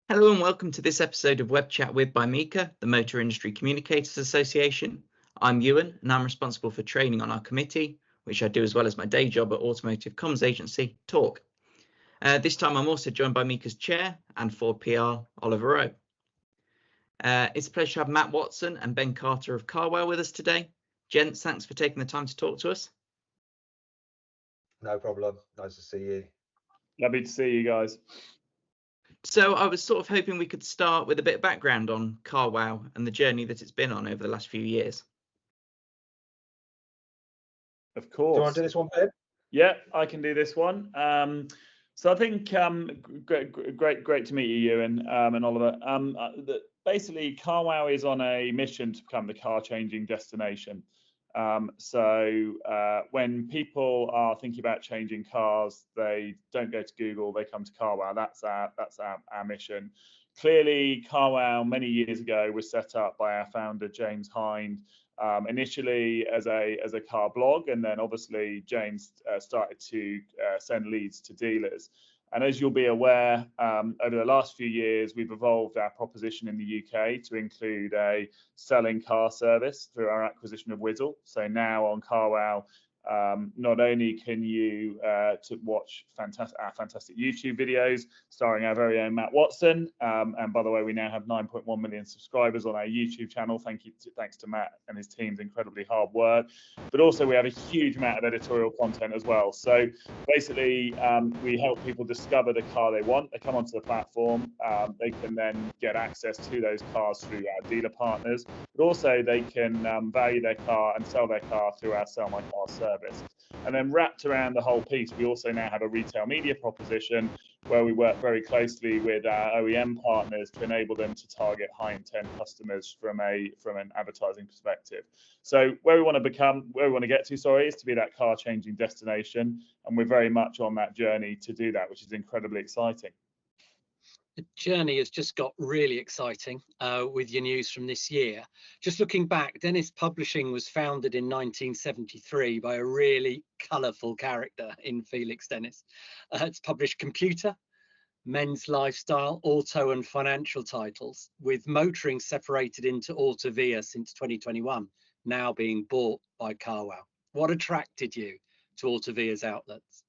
Hello and welcome to this episode of Webchat with by MICA, the Motor Industry Communicators Association. I'm Euan and I'm responsible for training on our committee, which I do as well as my day job at automotive comms agency, Talk. This time I'm also joined by MICA's chair and Ford PR, Oliver Rowe. It's a pleasure to have Matt Watson and Ben Carter of Carwow with us today. Gents, thanks for taking the time to talk to us. No problem. Nice to see you. Lovely to see you guys. So I was sort of hoping we could start with a bit of background on Carwow and the journey that it's been on over the last few years. Of course. Do you want to do this one, Ben? Yeah, I can do this one. So I think great to meet you, Euan and Oliver. Basically, Carwow is on a mission to become the car changing destination. When people are thinking about changing cars, they don't go to Google, they come to Carwow. That's our mission. Clearly, Carwow many years ago was set up by our founder James Hind, initially as a car blog, and then obviously James started to send leads to dealers. And as you'll be aware, over the last few years, we've evolved our proposition in the UK to include a selling car service through our acquisition of Whizzle. So now on Carwow, not only can you watch our fantastic YouTube videos starring our very own Matt Watson, and by the way, we now have 9.1 million subscribers on our YouTube channel. Thanks to Matt and his team's incredibly hard work. But also we have a huge amount of editorial content as well. So basically, we help people discover the car they want. They come onto the platform. They can then get access to those cars through our dealer partners, but also they can value their car and sell their car through our Sell My Car service. And then wrapped around the whole piece, we also now have a retail media proposition where we work very closely with our OEM partners to enable them to target high intent customers from an advertising perspective. So where we want to get to, is to be that car changing destination, and we're very much on that journey to do that, which is incredibly exciting. The journey has just got really exciting with your news from this year. Just looking back, Dennis Publishing was founded in 1973 by a really colourful character in Felix Dennis. It's published computer, men's lifestyle, auto and financial titles, with motoring separated into Autovia since 2021, now being bought by Carwow. What attracted you to Autovia's outlets?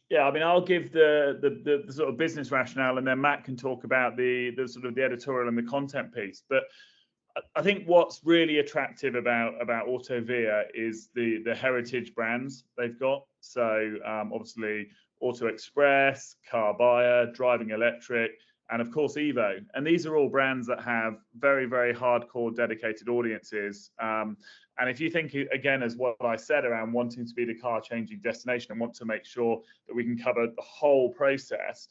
Yeah, I mean, I'll give the sort of business rationale, and then Matt can talk about the sort of the editorial and the content piece. But I think what's really attractive about Autovia is the heritage brands they've got. So obviously Auto Express, Car Buyer, Driving Electric, and of course Evo. And these are all brands that have very, very hardcore dedicated audiences. And if you think, again, as what I said around wanting to be the car changing destination and want to make sure that we can cover the whole process,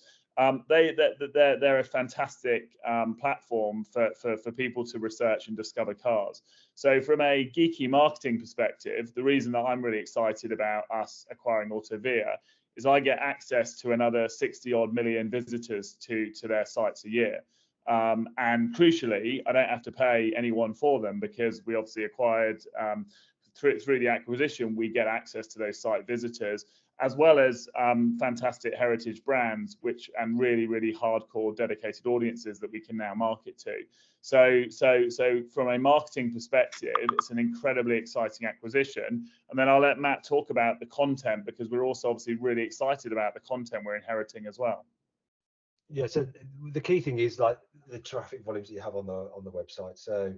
they're a fantastic platform for people to research and discover cars. So from a geeky marketing perspective, the reason that I'm really excited about us acquiring Autovia is I get access to another 60 odd million visitors to their sites a year. And crucially, I don't have to pay anyone for them, because we obviously acquired through the acquisition, we get access to those site visitors, as well as fantastic heritage brands, and really, really hardcore dedicated audiences that we can now market to. So from a marketing perspective, it's an incredibly exciting acquisition. And then I'll let Matt talk about the content, because we're also obviously really excited about the content we're inheriting as well. Yeah, so the key thing is like the traffic volumes that you have on the website. So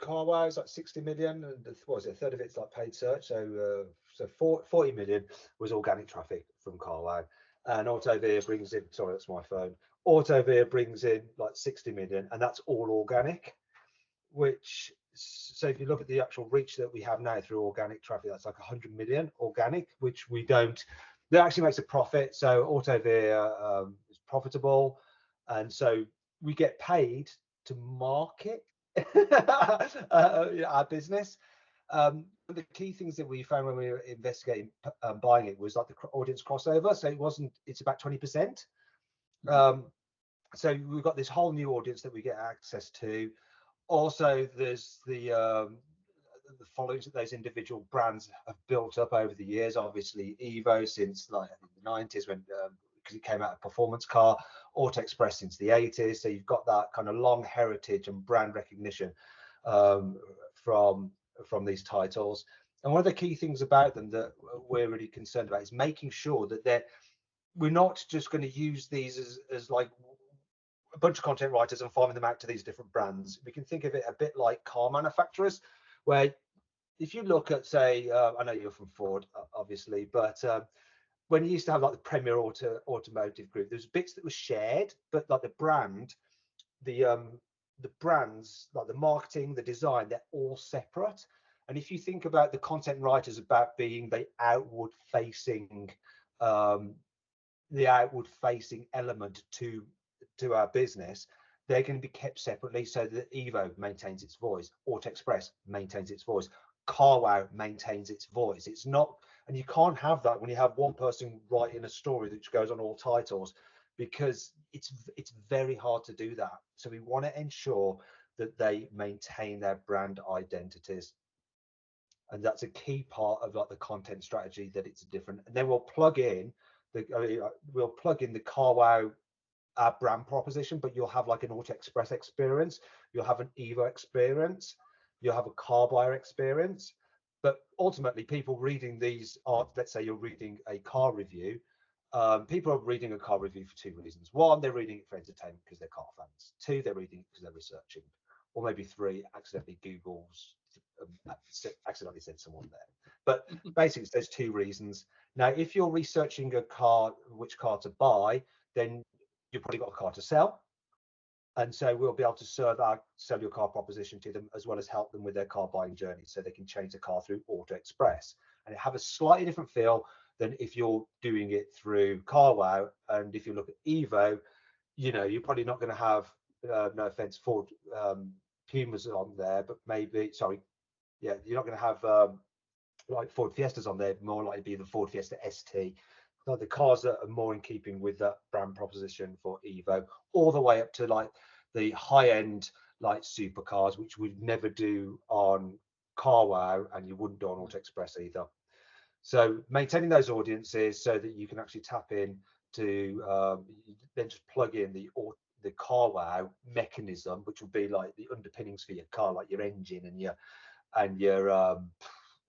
Carwow is like 60 million, and what was it, a third of it's like paid search. So 40 million was organic traffic from Carwow, and Autovia brings in, sorry, that's my phone. Autovia brings in like 60 million, and that's all organic. Which, so if you look at the actual reach that we have now through organic traffic, that's like 100 million organic, which we don't. That actually makes a profit. So Autovia is profitable, and so we get paid to market our business. The key things that we found when we were investigating buying it was like the audience crossover. So it's about 20%. So we've got this whole new audience that we get access to. Also, there's the followings that those individual brands have built up over the years. Obviously, Evo since like I think the 90s, when because it came out of performance car, Auto Express into the 80s. So you've got that kind of long heritage and brand recognition from these titles. And one of the key things about them that we're really concerned about is making sure that we're not just going to use these as like a bunch of content writers and farming them out to these different brands. We can think of it a bit like car manufacturers, where if you look at, say, I know you're from Ford, obviously, but when you used to have like the Premier Automotive Group, there's bits that were shared, but like the brand, the brands, like the marketing, the design, they're all separate. And if you think about the content writers about being the outward facing element to our business, they're going to be kept separately so that Evo maintains its voice, Auto Express maintains its voice, Carwow maintains its voice. It's not, and you can't have that when you have one person writing a story that goes on all titles, because it's very hard to do that. So we want to ensure that they maintain their brand identities, and that's a key part of like the content strategy, that it's different. And then we'll plug in the Carwow brand proposition, but you'll have like an Auto Express experience, you'll have an Evo experience, you'll have a car buyer experience. But ultimately, people reading these are, let's say you're reading a car review, people are reading a car review for two reasons. One, they're reading it for entertainment because they're car fans. Two, they're reading it because they're researching. Or maybe three, accidentally accidentally sent someone there. But basically, there's two reasons. Now, if you're researching a car, which car to buy, then you've probably got a car to sell. And so we'll be able to sell your car proposition to them, as well as help them with their car buying journey, so they can change the car through Auto Express. And it have a slightly different feel than if you're doing it through Carwow. And if you look at Evo, you know, you're probably not going to have, no offense, Ford Pumas on there, but maybe, sorry, yeah, you're not going to have like Ford Fiestas on there, more likely be the Ford Fiesta ST. So the cars that are more in keeping with that brand proposition for Evo, all the way up to like the high end like supercars, which we'd never do on Carwow, and you wouldn't do on Auto Express either. So maintaining those audiences so that you can actually tap in to then just plug in the Carwow mechanism, which would be like the underpinnings for your car, like your engine and your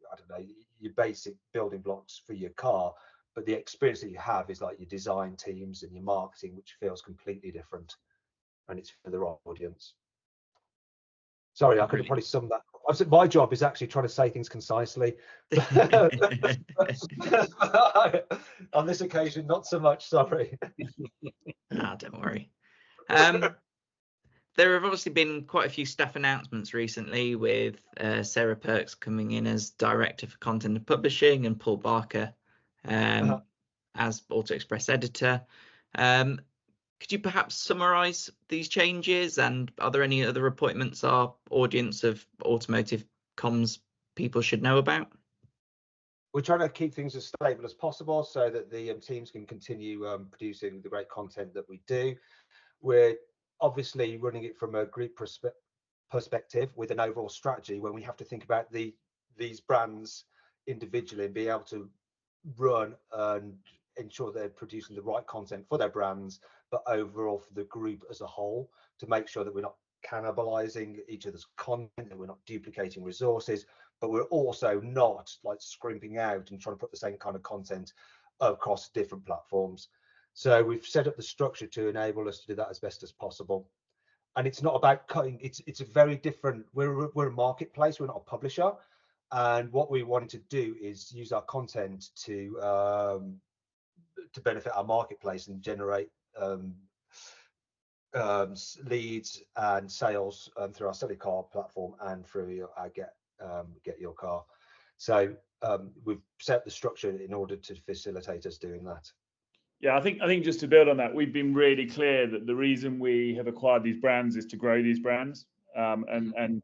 I don't know, your basic building blocks for your car. But the experience that you have is like your design teams and your marketing, which feels completely different, and it's for the right audience. Sorry, I could have probably summed that. I said my job is actually trying to say things concisely. On this occasion, not so much. Sorry. Don't worry. There have obviously been quite a few staff announcements recently, with Sarah Perks coming in as Director for Content and Publishing and Paul Barker as Auto Express Editor. Could you perhaps summarise these changes, and are there any other appointments our audience of automotive comms people should know about? We're trying to keep things as stable as possible so that the teams can continue producing the great content that we do. We're obviously running it from a group perspective with an overall strategy, when we have to think about these brands individually and be able to run and ensure they're producing the right content for their brands, but overall for the group as a whole, to make sure that we're not cannibalizing each other's content, that we're not duplicating resources, but we're also not like scrimping out and trying to put the same kind of content across different platforms. So we've set up the structure to enable us to do that as best as possible. And it's not about cutting, it's a very different, we're a marketplace, we're not a publisher. And what we wanted to do is use our content to benefit our marketplace and generate leads and sales through our Sellycar platform and through our Get Your Car. So we've set the structure in order to facilitate us doing that. Yeah, I think just to build on that, we've been really clear that the reason we have acquired these brands is to grow these brands. And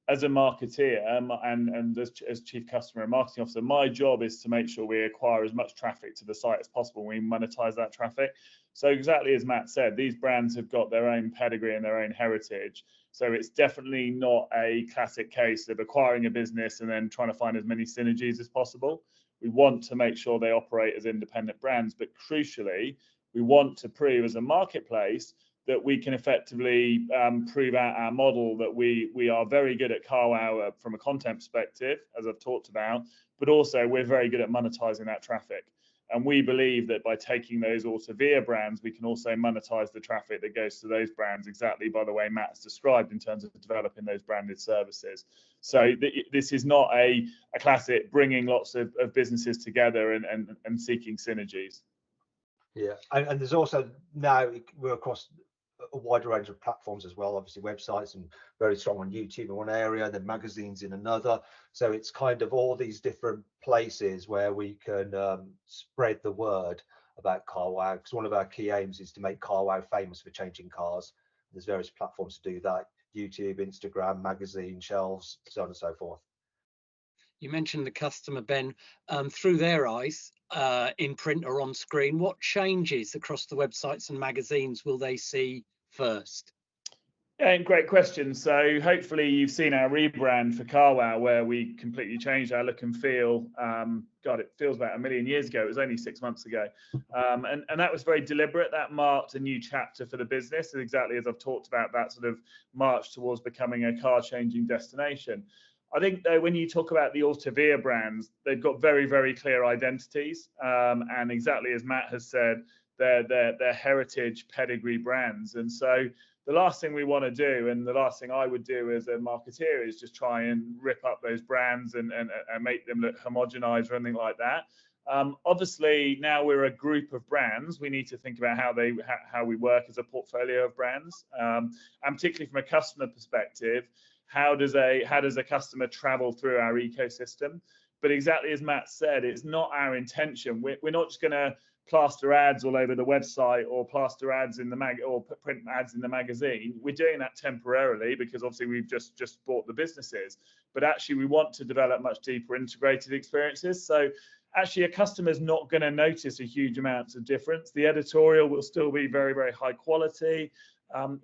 as a marketeer and as Chief Customer and Marketing Officer, my job is to make sure we acquire as much traffic to the site as possible. We monetize that traffic. So exactly as Matt said, these brands have got their own pedigree and their own heritage. So it's definitely not a classic case of acquiring a business and then trying to find as many synergies as possible. We want to make sure they operate as independent brands, but crucially, We want to prove as a marketplace that we can effectively prove out our model, that we are very good at Carwow from a content perspective, as I've talked about, but also we're very good at monetizing that traffic. And we believe that by taking those Autovia brands, we can also monetize the traffic that goes to those brands, exactly by the way Matt's described in terms of developing those branded services. So this is not a classic bringing lots of businesses together and seeking synergies. Yeah, and there's also now we're across a wider range of platforms as well. Obviously, websites and very strong on YouTube in one area, then magazines in another. So it's kind of all these different places where we can spread the word about Carwow, because one of our key aims is to make Carwow famous for changing cars. There's various platforms to do that: YouTube, Instagram, magazine, shelves, so on and so forth. You mentioned the customer, Ben, through their eyes, in print or on screen. What changes across the websites and magazines will they see first? Yeah, great question. So hopefully you've seen our rebrand for Carwow, where we completely changed our look and feel. God, it feels about a million years ago. It was only 6 months ago. And that was very deliberate. That marked a new chapter for the business, exactly as I've talked about, that sort of march towards becoming a car-changing destination. I think, though, when you talk about the Autovia brands, they've got very, very clear identities. And exactly as Matt has said, they're heritage pedigree brands. And so the last thing we want to do, and the last thing I would do as a marketeer, is just try and rip up those brands and make them look homogenized or anything like that. Obviously, now we're a group of brands. We need to think about how we work as a portfolio of brands, and particularly from a customer perspective, how does a customer travel through our ecosystem? But exactly as Matt said, it's not our intention. We're not just going to plaster ads all over the website or plaster ads in the or print ads in the magazine. We're doing that temporarily because obviously we've just bought the businesses, but actually we want to develop much deeper integrated experiences. So actually a customer's not going to notice a huge amounts of difference. The editorial will still be very, very high quality.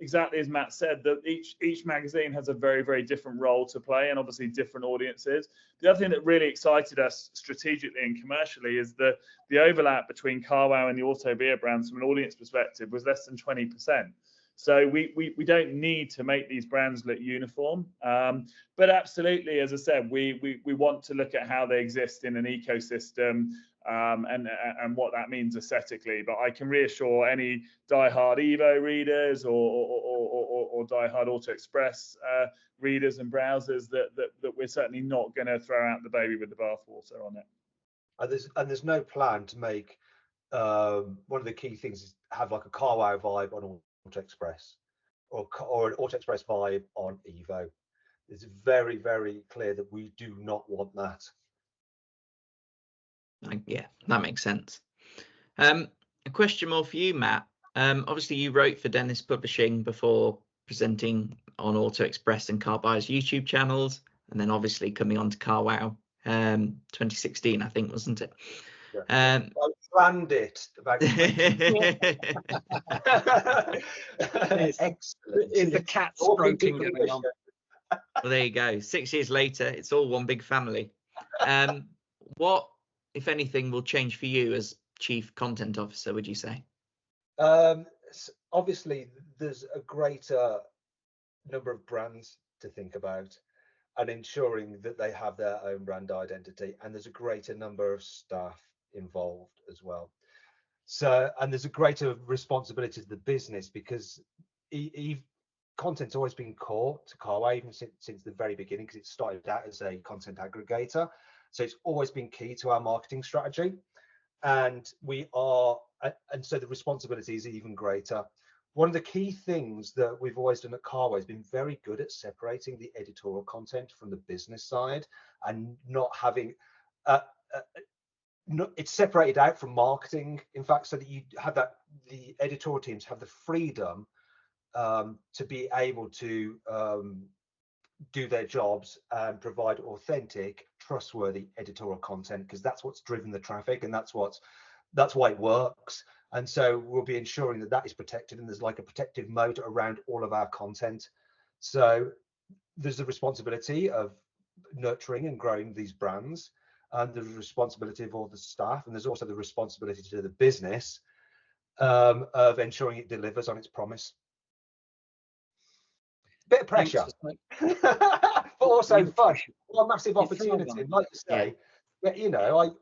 Exactly as Matt said, that each magazine has a very, very different role to play, and obviously different audiences. The other thing that really excited us strategically and commercially is the overlap between Carwow and the Autovia brands from an audience perspective was less than 20%. So we don't need to make these brands look uniform, but absolutely, as I said, we want to look at how they exist in an ecosystem, and what that means aesthetically. But I can reassure any diehard Evo readers or diehard Auto Express readers and browsers that we're certainly not going to throw out the baby with the bathwater on it. And there's no plan to make one of the key things is have like a Carwow vibe on Auto Express or an Auto Express vibe on Evo. It's very, very clear that we do not want that. Yeah, that makes sense. A question more for you, Matt. Obviously, you wrote for Dennis Publishing before presenting on Auto Express and Car Buyer's YouTube channels, and then obviously coming on to Carwow 2016, I think, wasn't it? Yeah. I planned it about. Excellent. Is the cat stroking going on? Well, there you go. 6 years later, it's all one big family. What, if anything, will change for you as Chief Content Officer, would you say? Obviously, there's a greater number of brands to think about and ensuring that they have their own brand identity, and there's a greater number of staff involved as well. So, and there's a greater responsibility to the business because content's always been core to Carwow, even since the very beginning, because it started out as a content aggregator. So it's always been key to our marketing strategy, and so the responsibility is even greater. One of the key things that we've always done at Carwow has been very good at separating the editorial content from the business side and not having it's separated out from marketing, in fact, so that you have that the editorial teams have the freedom to be able to do their jobs and provide authentic, trustworthy editorial content, because that's what's driven the traffic and that's why it works. And so we'll be ensuring that that is protected, and there's like a protective moat around all of our content. So there's the responsibility of nurturing and growing these brands, and the responsibility of all the staff, and there's also the responsibility to the business of ensuring it delivers on its promise. Bit of pressure, but also fun. What a massive opportunity. And like you say, yeah, you know,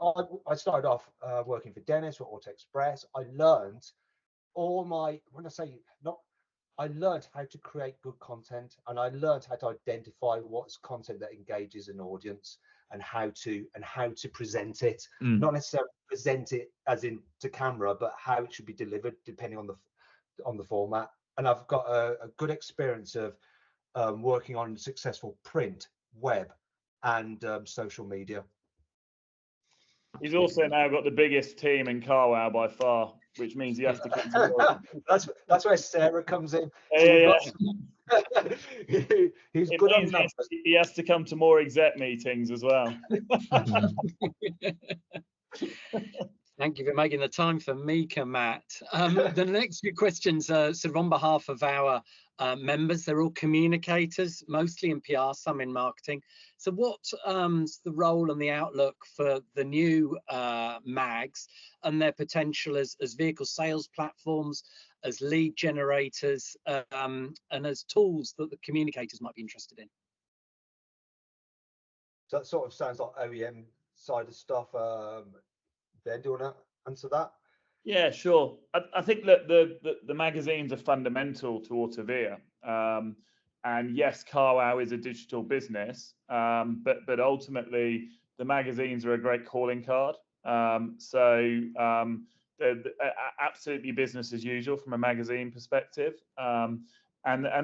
I started off working for Dennis or Auto Express. I learned I learned how to create good content, and I learned how to identify what's content that engages an audience and how to present it. Not necessarily present it as in to camera, but how it should be delivered depending on the format. And I've got a good experience of working on successful print, web, and social media. He's also now got the biggest team in Carwow by far, which means he has to come to more. That's where Sarah comes in. He's good on numbers. He has to come to more exec meetings as well. Thank you for making the time for MICA, Matt. The next few questions are sort of on behalf of our members. They're all communicators, mostly in PR, some in marketing. So what's the role and the outlook for the new mags and their potential as vehicle sales platforms, as lead generators, and as tools that the communicators might be interested in? So that sort of sounds like OEM side of stuff. Ben, do you want to answer that? Yeah, sure. I think that the magazines are fundamental to Autovia. And yes, Carwow is a digital business, but ultimately the magazines are a great calling card. They're absolutely business as usual from a magazine perspective. And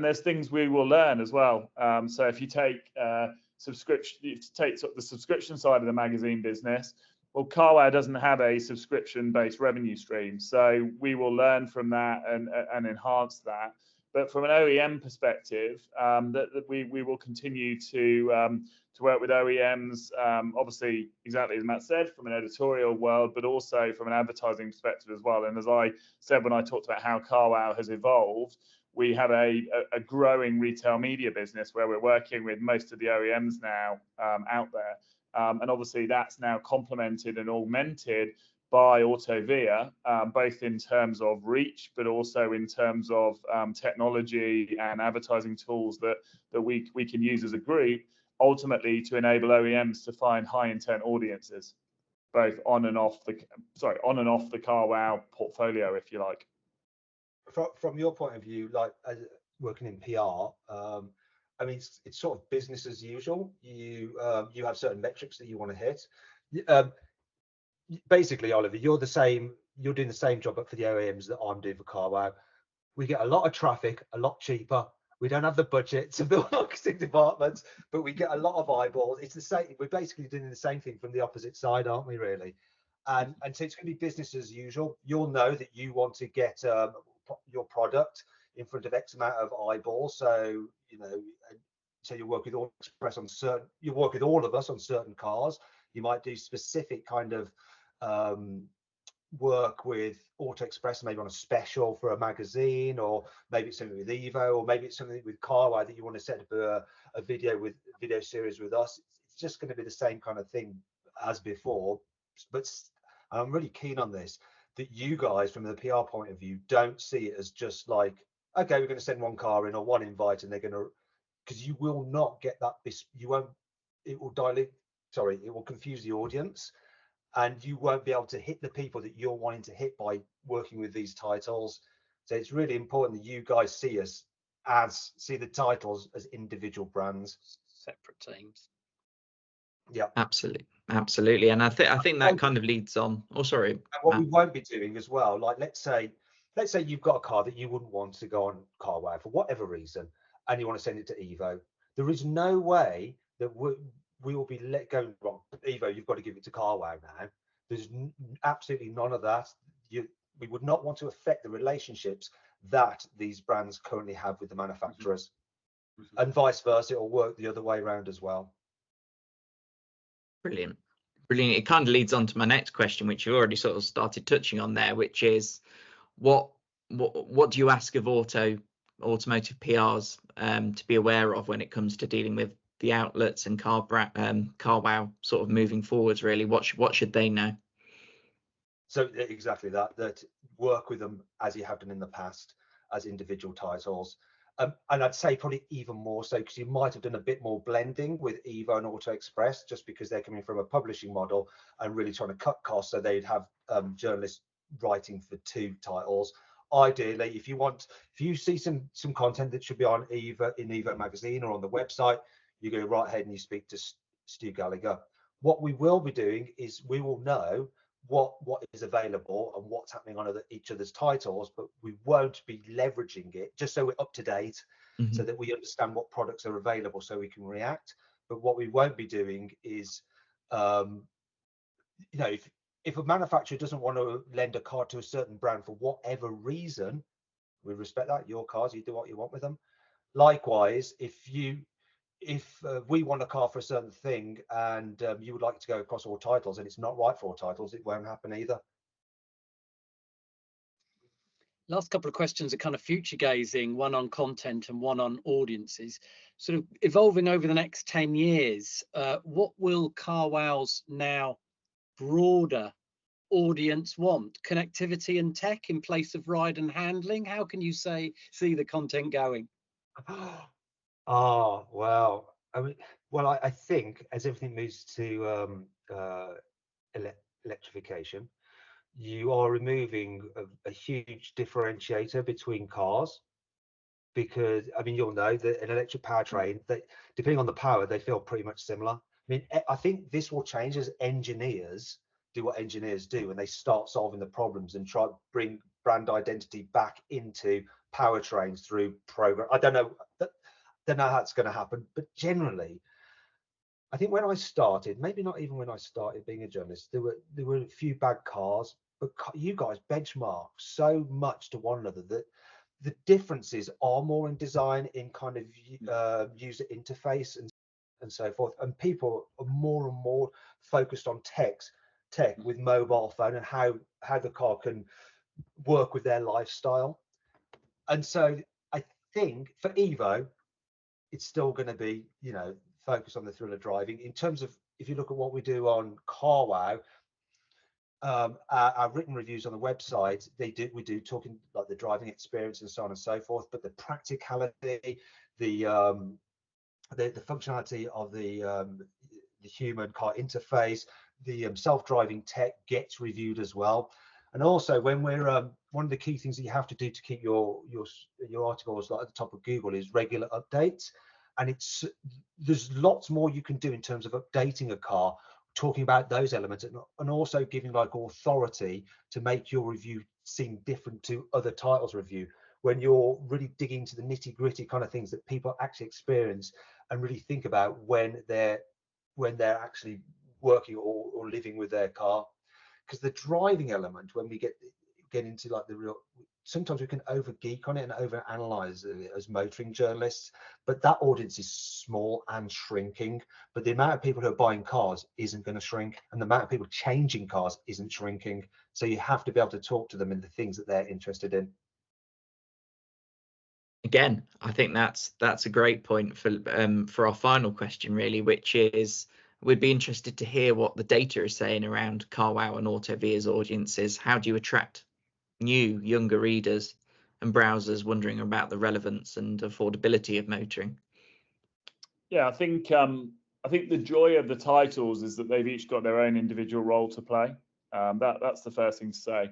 there's things we will learn as well. So if you take sort of the subscription side of the magazine business, well, Carwow doesn't have a subscription-based revenue stream, so we will learn from that and enhance that. But from an OEM perspective, that we will continue to work with OEMs, obviously exactly as Matt said, from an editorial world, but also from an advertising perspective as well. And as I said when I talked about how Carwow has evolved, we have a growing retail media business where we're working with most of the OEMs now out there. And obviously that's now complemented and augmented by Autovia, both in terms of reach, but also in terms of technology and advertising tools that we can use as a group, ultimately to enable OEMs to find high intent audiences, both on and off the Carwow portfolio, if you like. From your point of view, like working in PR, I mean, it's sort of business as usual. You have certain metrics that you want to hit. Basically, Oliver, you're doing the same job, but for the OEMs that I'm doing for Carwow. We get a lot of traffic, a lot cheaper. We don't have the budgets of the marketing departments, but we get a lot of eyeballs. It's the same. We're basically doing the same thing from the opposite side, aren't we? Really, and so it's going to be business as usual. You'll know that you want to get your product in front of X amount of eyeballs. So you work with Auto Express on certain. You work with all of us on certain cars. You might do specific kind of work with Auto Express, maybe on a special for a magazine, or maybe it's something with Evo, or maybe it's something with Carwow that you want to set up a video series with us. It's just going to be the same kind of thing as before. But I'm really keen on this, that you guys, from the PR point of view, don't see it as just like, okay, we're going to send one car in or one invite, and they're going to, because you will not get that. It will confuse the audience, and you won't be able to hit the people that you're wanting to hit by working with these titles. So it's really important that you guys see the titles as individual brands, separate teams. Yeah, absolutely. And I think that kind of leads on. Oh, sorry. And what we won't be doing as well, like let's say you've got a car that you wouldn't want to go on Carwow for whatever reason, and you want to send it to Evo. There is no way that we will be going wrong. Evo, you've got to give it to Carwow now. There's absolutely none of that. We would not want to affect the relationships that these brands currently have with the manufacturers, and vice versa. It will work the other way around as well. Brilliant. It kind of leads on to my next question, which you already sort of started touching on there, which is what do you ask of automotive PRs to be aware of when it comes to dealing with the outlets and Carwow sort of moving forwards? Really, what should they know? So exactly that work with them as you have done in the past as individual titles. And I'd say probably even more so because you might have done a bit more blending with Evo and Auto Express, just because they're coming from a publishing model and really trying to cut costs, so they'd have journalists writing for 2 titles. Ideally, if you see some content that should be on Evo magazine or on the website, you go right ahead and you speak to Stu Gallagher. What we will be doing is we will know what is available and what's happening on each other's titles, but we won't be leveraging it, just so we're up to date, so that we understand what products are available so we can react. But what we won't be doing is, you know, if a manufacturer doesn't want to lend a car to a certain brand for whatever reason, we respect that. Your cars, you do what you want with them. Likewise, if we want a car for a certain thing and you would like to go across all titles and it's not right for all titles, it won't happen either. Last couple of questions are kind of future gazing, one on content and one on audiences. Sort of evolving over the next 10 years, what will Carwow's now broader audience want? Connectivity and tech in place of ride and handling? How can you see the content going? Oh, well, I mean, well, I think as everything moves to electrification, you are removing a huge differentiator between cars, because I mean, you'll know that an electric powertrain, that depending on the power, they feel pretty much similar. I mean, I think this will change as engineers do what engineers do, and they start solving the problems and try to bring brand identity back into powertrains through program. I don't know how it's going to happen, but generally, I think when I started, maybe not even when I started being a journalist, there were a few bad cars, but you guys benchmark so much to one another that the differences are more in design, in kind of user interface and so forth, and people are more and more focused on tech with mobile phone and how the car can work with their lifestyle. And so I think for Evo, it's still going to be, you know, focused on the thrill of driving. In terms of, if you look at what we do on Carwow, our written reviews on the website, we do talking like the driving experience and so on and so forth, but the practicality, the functionality of the human car interface, the self-driving tech gets reviewed as well. And also, when we're one of the key things that you have to do to keep your articles like at the top of Google is regular updates, and there's lots more you can do in terms of updating a car, talking about those elements, and also giving like authority to make your review seem different to other titles review, when you're really digging into the nitty-gritty kind of things that people actually experience and really think about when they're actually working or living with their car. Because the driving element, when we get into like the real, sometimes we can over geek on it and over analyze it as motoring journalists, but that audience is small and shrinking. But the amount of people who are buying cars isn't going to shrink, and the amount of people changing cars isn't shrinking. So you have to be able to talk to them in the things that they're interested in. Again, I think that's a great point for our final question, really, which is, we'd be interested to hear what the data is saying around Carwow and Autovia's audiences. How do you attract new, younger readers and browsers wondering about the relevance and affordability of motoring? Yeah, I think the joy of the titles is that they've each got their own individual role to play. That's the first thing to say.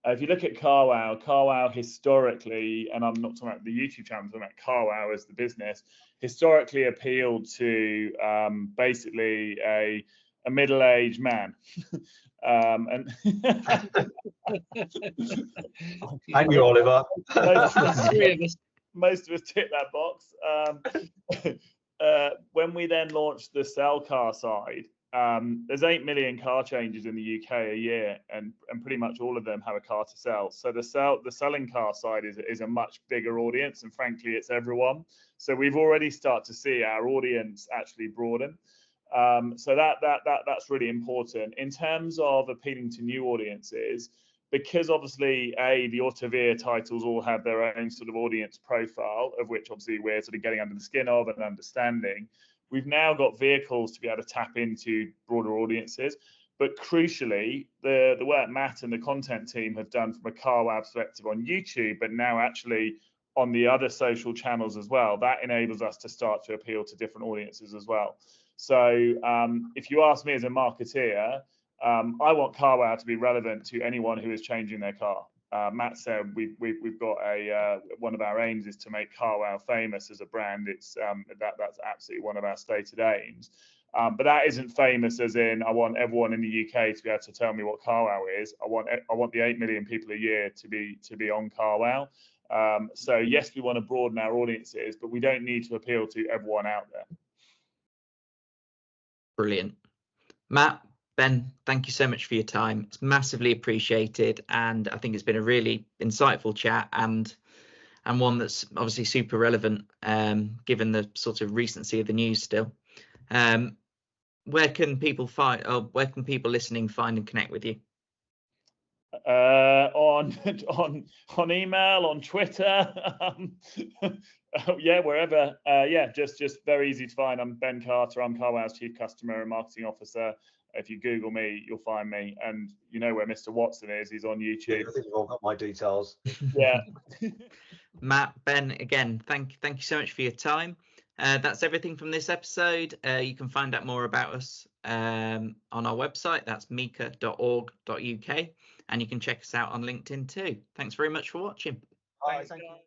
If you look at Carwow historically, and I'm not talking about the YouTube channel, I'm talking about Carwow as the business, historically appealed to basically a middle-aged man. And Thank you, Oliver. Most of us tick that box. When we then launched the sell car side, there's 8 million car changes in the UK a year, and pretty much all of them have a car to sell. So the selling car side is a much bigger audience, and frankly, it's everyone. So we've already started to see our audience actually broaden. So that's really important in terms of appealing to new audiences, because obviously the Autovia titles all have their own sort of audience profile, of which obviously we're sort of getting under the skin of and understanding. We've now got vehicles to be able to tap into broader audiences. But crucially, the work Matt and the content team have done from a Carwow perspective on YouTube, but now actually on the other social channels as well, that enables us to start to appeal to different audiences as well. So if you ask me as a marketeer, I want Carwow to be relevant to anyone who is changing their car. Matt said we've got one of our aims is to make Carwow famous as a brand. It's that's absolutely one of our stated aims. But that isn't famous as in I want everyone in the UK to be able to tell me what Carwow is. I want the 8 million people a year to be on Carwow. So yes, we want to broaden our audiences, but we don't need to appeal to everyone out there. Brilliant. Matt, Ben, thank you so much for your time. It's massively appreciated, and I think it's been a really insightful chat and one that's obviously super relevant given the sort of recency of the news still. Where can people listening find and connect with you? On email, on Twitter, yeah, wherever. Yeah, just very easy to find. I'm Ben Carter. I'm Carwow's Chief Customer and Marketing Officer. If you Google me, you'll find me. And you know where Mr. Watson is. He's on YouTube. Yeah, I think you've all got my details. Yeah. Matt, Ben, again, thank you so much for your time. That's everything from this episode. You can find out more about us on our website. That's mica.org.uk. And you can check us out on LinkedIn too. Thanks very much for watching. Bye. Thank you.